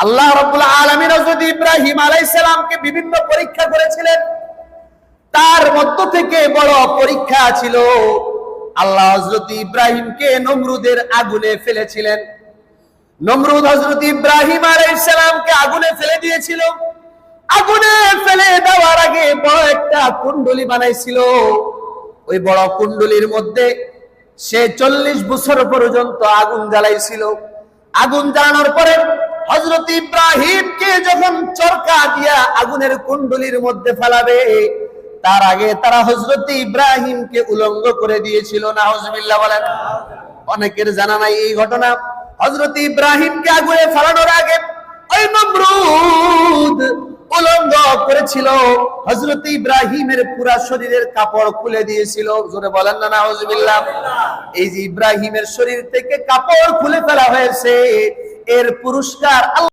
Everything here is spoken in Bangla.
আল্লাহ রাব্বুল আলামিন হযরত ইব্রাহিম আলাইহিস সালামকে বিভিন্ন পরীক্ষা করেছিলেন। তার মধ্য থেকে বড় পরীক্ষা ছিল আল্লাহ হযরত ইব্রাহিমকে নমরুদের আগুনে ফেলেছিলেন। নমরুদ হযরত ইব্রাহিম আলাইহিস সালামকে আগুনে ফেলে দিয়েছিল। আগুনে ফেলে দেওয়ার আগে বড় একটা কুণ্ডলী বানাইছিল। ওই বড় কুণ্ডলীর মধ্যে সে 40 বছর পর্যন্ত আগুন জ্বালাইছিল। আগুন জ্বালানোর পরে হযরত ইব্রাহিমকে যখন চরকা দিয়া আগুনের কুণ্ডলীর মধ্যে ফেলাবে, তার আগে তারা হযরত ইব্রাহিমকে উলঙ্গ করে দিয়েছিল। নাউজুবিল্লাহ বলেন। অনেকের জানা নাই এই ঘটনা। হযরত ইব্রাহিমকে আগুনে ফেলানোর আগে ওই নমরুদ উলঙ্গ করেছিল। হযরত ইব্রাহিমের পুরা শরীরের কাপড় খুলে দিয়েছিল। জোরে বলেন না নাউজুবিল্লাহ। এই যে ইব্রাহিমের শরীর থেকে কাপড় খুলে ফেলা হয়েছে, এর পুরস্কার